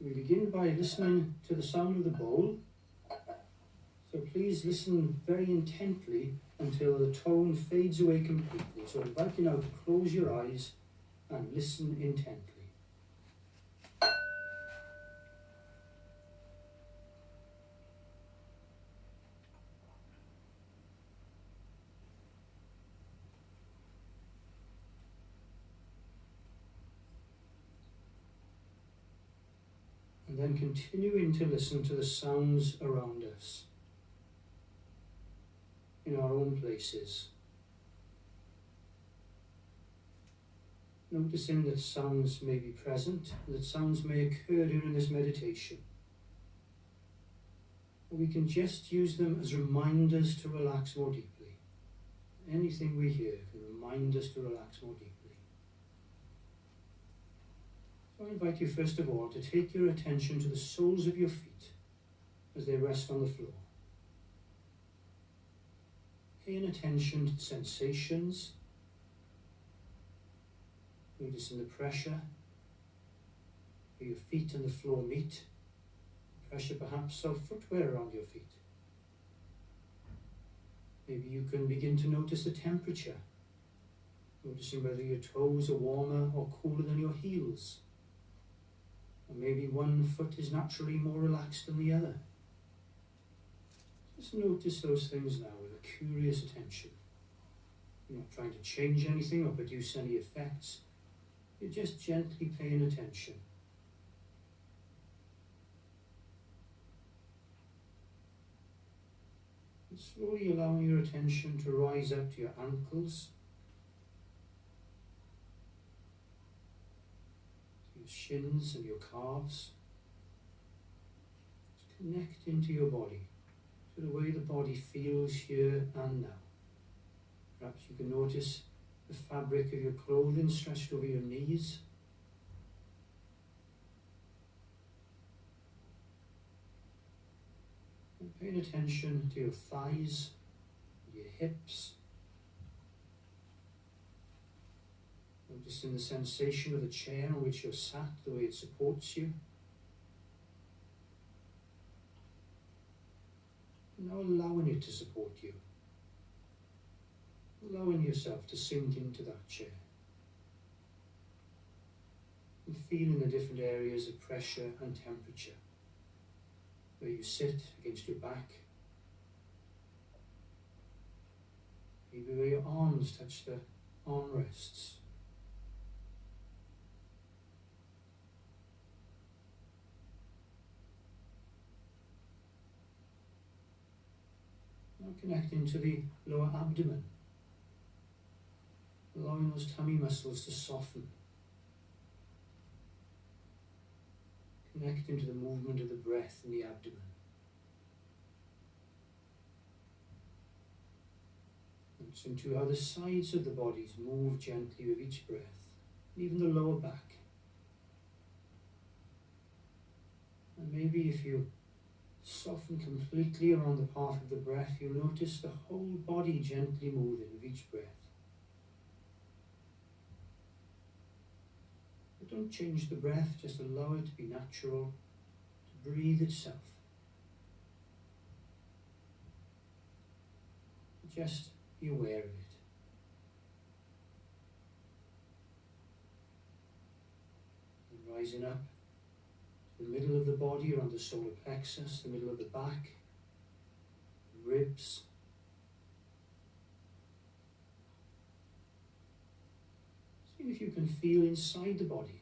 We begin by listening to the sound of the bowl. So please listen very intently until the tone fades away completely. So I invite you now to close your eyes and listen intently. And then continuing to listen to the sounds around us, in our own places. Noticing that sounds may be present, that sounds may occur during this meditation. Or we can just use them as reminders to relax more deeply. Anything we hear can remind us to relax more deeply. So I invite you first of all to take your attention to the soles of your feet as they rest on the floor. Paying attention to the sensations, noticing the pressure where your feet and the floor meet, pressure perhaps of footwear around your feet. Maybe you can begin to notice the temperature, noticing whether your toes are warmer or cooler than your heels. Or maybe one foot is naturally more relaxed than the other. Just notice those things now with a curious attention. You're not trying to change anything or produce any effects. You're just gently paying attention. And slowly allowing your attention to rise up to your ankles, to your shins and your calves. Just connect into your body, to the way the body feels here and now. Perhaps you can notice the fabric of your clothing stretched over your knees. And paying attention to your thighs, your hips. Noticing the sensation of the chair on which you're sat, the way it supports you. And now allowing it to support you. Allowing yourself to sink into that chair. And feeling the different areas of pressure and temperature. Where you sit against your back. Maybe where your arms touch the armrests. Now connecting to the lower abdomen. Allowing those tummy muscles to soften. Connecting to the movement of the breath in the abdomen. And to how the sides of the bodies move gently with each breath, even the lower back. And maybe if you soften completely around the path of the breath, you'll notice the whole body gently moving with each breath. But don't change the breath, just allow it to be natural, to breathe itself. Just be aware of it. And rising up to the middle of the body, around the solar plexus, the middle of the back, the ribs. See if you can feel inside the body.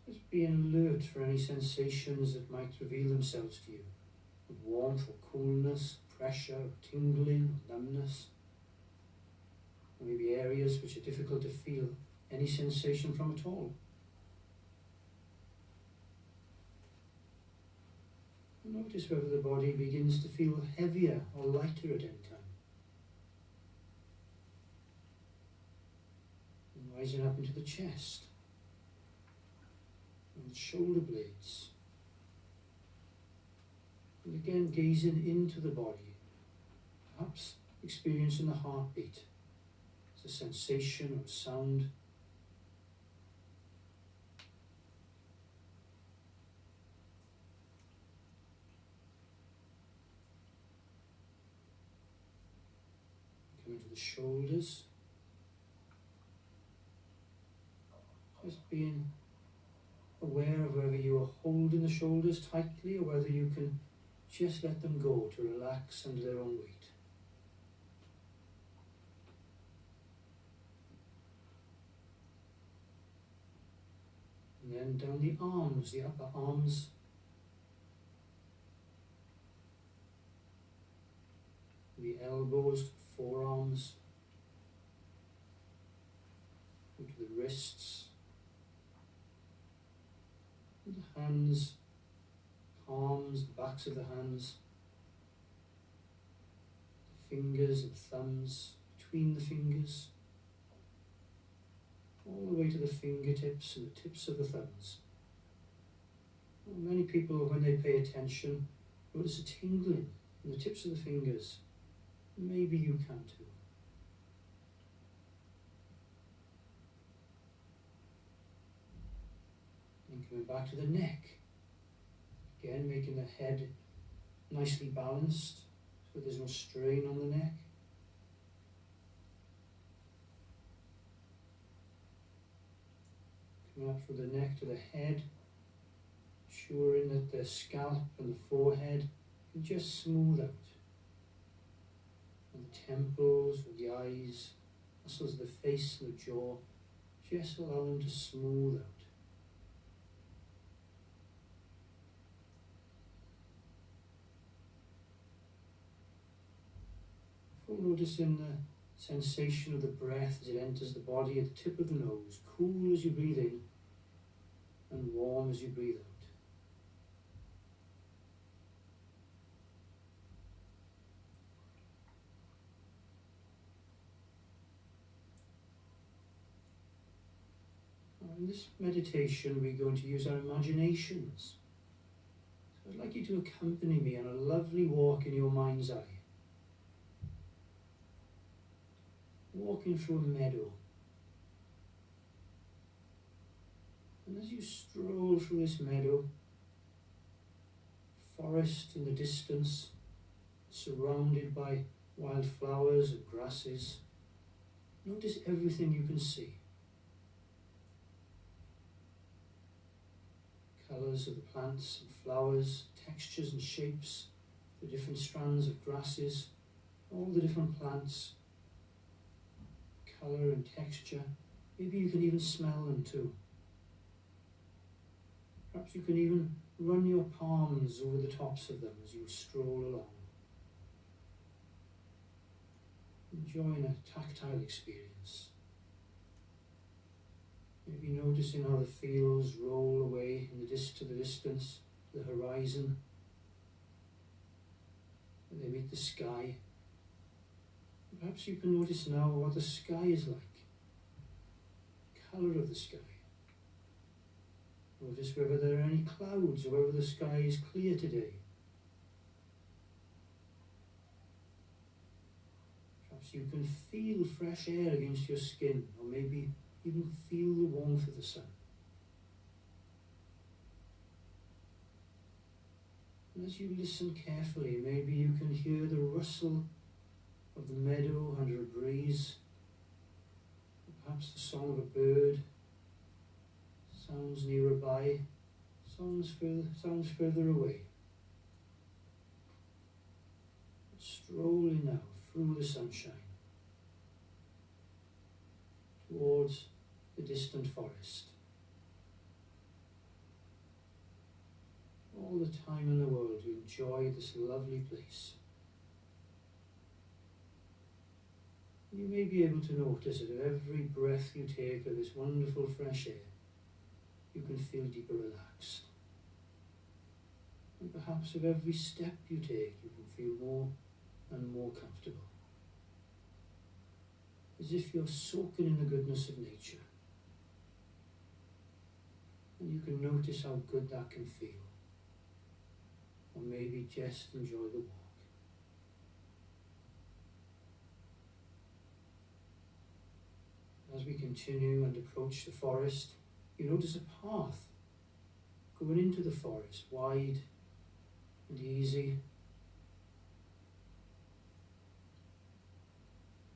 Just being alert for any sensations that might reveal themselves to you. Of warmth or coolness, pressure, or tingling, or numbness. Or maybe areas which are difficult to feel any sensation from at all. Notice whether the body begins to feel heavier or lighter at any time. And rising up into the chest and the shoulder blades. And again gazing into the body, perhaps experiencing the heartbeat as a sensation or sound. Going to the shoulders. Just being aware of whether you are holding the shoulders tightly or whether you can just let them go to relax under their own weight. And then down the arms, the upper arms. The elbows, forearms. Go to the wrists. And the hands, palms, the backs of the hands. The fingers and thumbs, between the fingers. All the way to the fingertips and the tips of the thumbs. Well, many people, when they pay attention, notice a tingling in the tips of the fingers. Maybe you can too. And coming back to the neck. Again, making the head nicely balanced so there's no strain on the neck. Coming up from the neck to the head, ensuring that the scalp and the forehead can just smooth out. And the temples, and the eyes, muscles of the face and the jaw, just allow them to smooth out. Before noticing the sensation of the breath as it enters the body at the tip of the nose, cool as you breathe in and warm as you breathe out. Now, in this meditation, we're going to use our imaginations. So I'd like you to accompany me on a lovely walk in your mind's eye. Walking through a meadow. And as you stroll through this meadow, forest in the distance, surrounded by wildflowers and grasses, notice everything you can see. Colours of the plants and flowers, textures and shapes, the different strands of grasses, all the different plants, colour and texture. Maybe you can even smell them too. Perhaps you can even run your palms over the tops of them as you stroll along. Enjoying a tactile experience. Maybe noticing how the fields roll away in to the distance, the horizon, and they meet the sky. Perhaps you can notice now what the sky is like, colour of the sky. Notice whether there are any clouds or whether the sky is clear today. Perhaps you can feel fresh air against your skin, or maybe even feel the warmth of the sun. And as you listen carefully, maybe you can hear the rustle of the meadow under a breeze, perhaps the song of a bird, sounds nearby, sounds further away. Strolling now through the sunshine towards the distant forest. All the time in the world to enjoy this lovely place. You may be able to notice that at every breath you take of this wonderful fresh air, you can feel deeper relaxed. And perhaps with every step you take, you can feel more and more comfortable. As if you're soaking in the goodness of nature. And you can notice how good that can feel. Or maybe just enjoy the walk. As we continue and approach the forest, you notice a path going into the forest, wide and easy.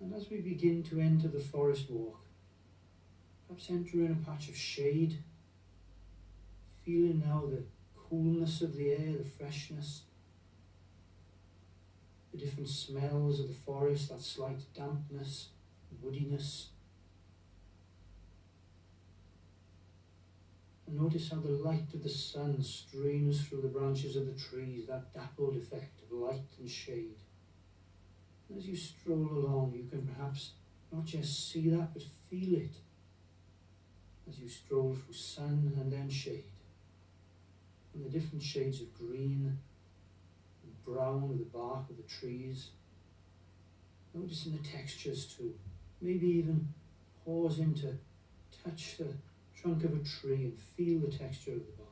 And as we begin to enter the forest walk, perhaps enter in a patch of shade, feeling now the coolness of the air, the freshness, the different smells of the forest, that slight dampness, woodiness. And notice how the light of the sun streams through the branches of the trees, that dappled effect of light and shade. And as you stroll along, you can perhaps not just see that, but feel it as you stroll through sun and then shade. And the different shades of green and brown of the bark of the trees. Noticing the textures too. Maybe even pausing to touch the trunk of a tree and feel the texture of the bark.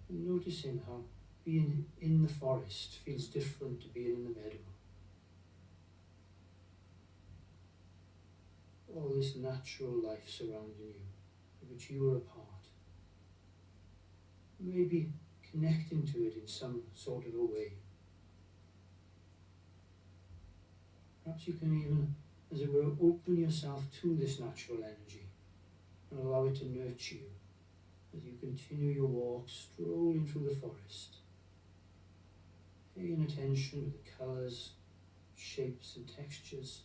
And noticing how being in the forest feels different to being in the meadow. All this natural life surrounding you, of which you are a part. Maybe connecting to it in some sort of a way. Perhaps you can even, as it were, open yourself to this natural energy and allow it to nurture you as you continue your walk, strolling through the forest, paying attention to the colours, shapes and textures,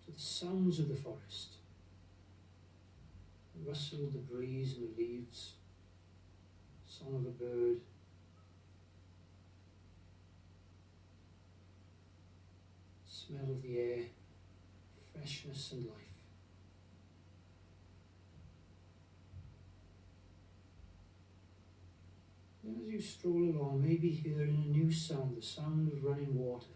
to the sounds of the forest, the rustle of the breeze and the leaves, song of a bird, smell of the air, freshness and life. And as you stroll along, maybe hearing a new sound, the sound of running water.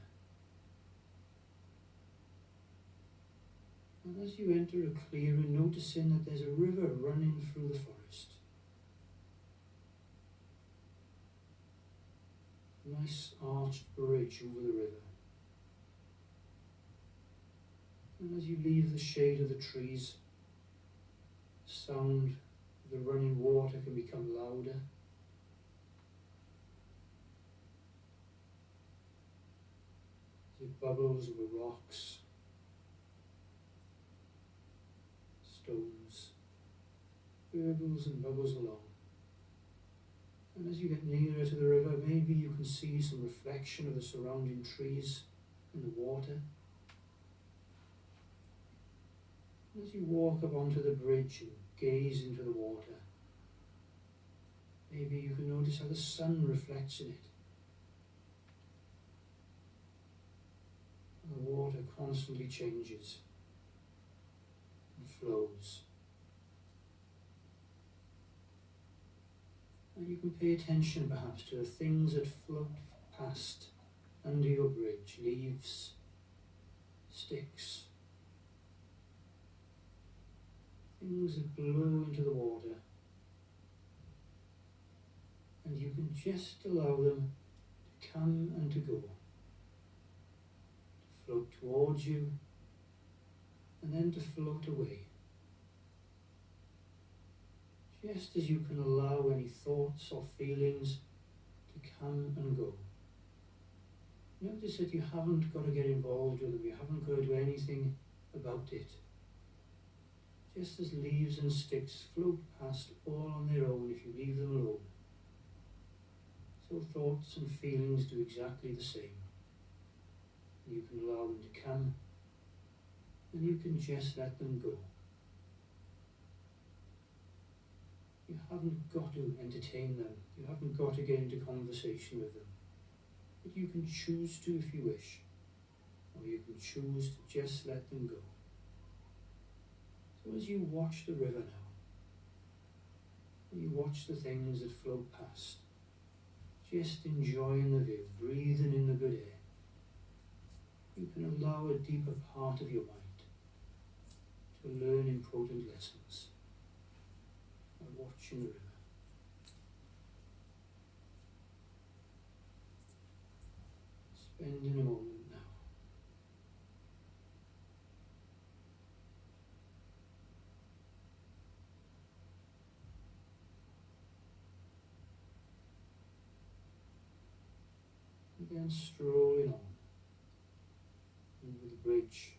And as you enter a clearing, noticing that there's a river running through the forest. A nice arched bridge over the river. And as you leave the shade of the trees, the sound of the running water can become louder. As it bubbles over rocks, stones, burbles and bubbles along. And as you get nearer to the river, maybe you can see some reflection of the surrounding trees in the water. As you walk up onto the bridge and gaze into the water, maybe you can notice how the sun reflects in it. And the water constantly changes and flows. And you can pay attention perhaps to the things that float past under your bridge, leaves, sticks, things that blow into the water, and you can just allow them to come and to go, to float towards you, and then to float away. Just as you can allow any thoughts or feelings to come and go. Notice that you haven't got to get involved with them, you haven't got to do anything about it. Just as leaves and sticks float past all on their own if you leave them alone. So thoughts and feelings do exactly the same. You can allow them to come, and you can just let them go. You haven't got to entertain them, you haven't got to get into conversation with them. But you can choose to if you wish, or you can choose to just let them go. So as you watch the river now, and you watch the things that float past, just enjoying the view, breathing in the good air, you can allow a deeper part of your mind to learn important lessons by watching the river. Spending a moment now. then strolling on over the bridge,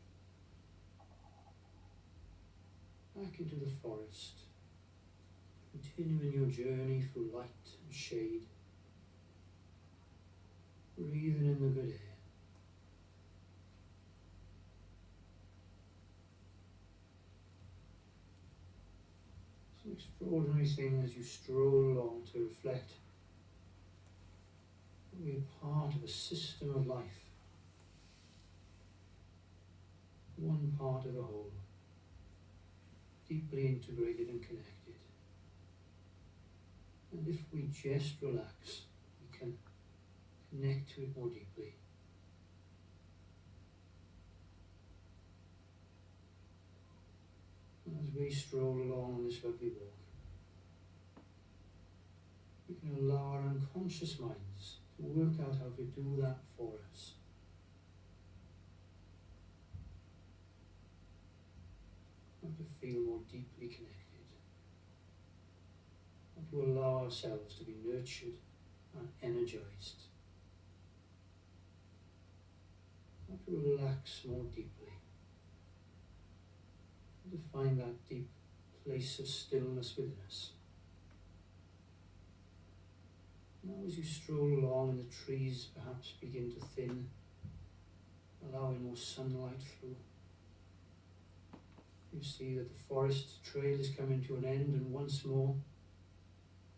back into the forest, continuing your journey through light and shade, breathing in the good air. It's an extraordinary thing as you stroll along to reflect that we are part of a system of life, one part of a whole, deeply integrated and connected. And if we just relax, we can connect to it more deeply. As we stroll along on this lovely walk, we can allow our unconscious minds to work out how to do that for us. How to feel more deeply connected. How to allow ourselves to be nurtured and energized. How to relax more deeply. To find that deep place of stillness within us. Now as you stroll along and the trees perhaps begin to thin, allowing more sunlight through, you see that the forest trail is coming to an end, and once more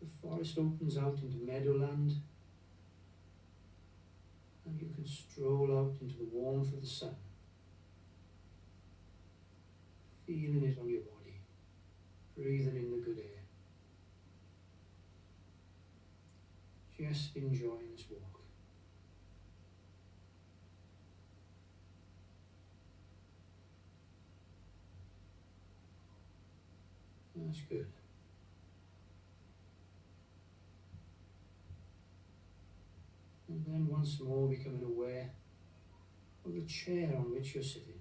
the forest opens out into meadowland, and you can stroll out into the warmth of the sun, feeling it on your body, breathing in the good air, just enjoying this walk. That's good. And then once more becoming aware of the chair on which you're sitting.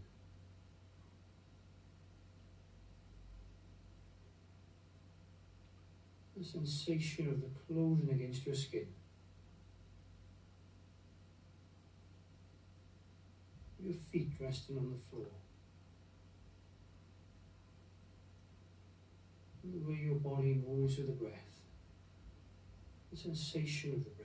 The sensation of the clothing against your skin. Your feet resting on the floor. And the way your body moves with the breath. The sensation of the breath.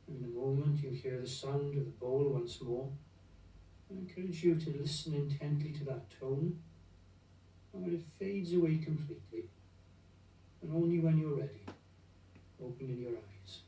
In a moment you'll hear the sound of the bowl once more. I encourage you to listen intently to that tone, and when it fades away completely, and only when you're ready, opening your eyes.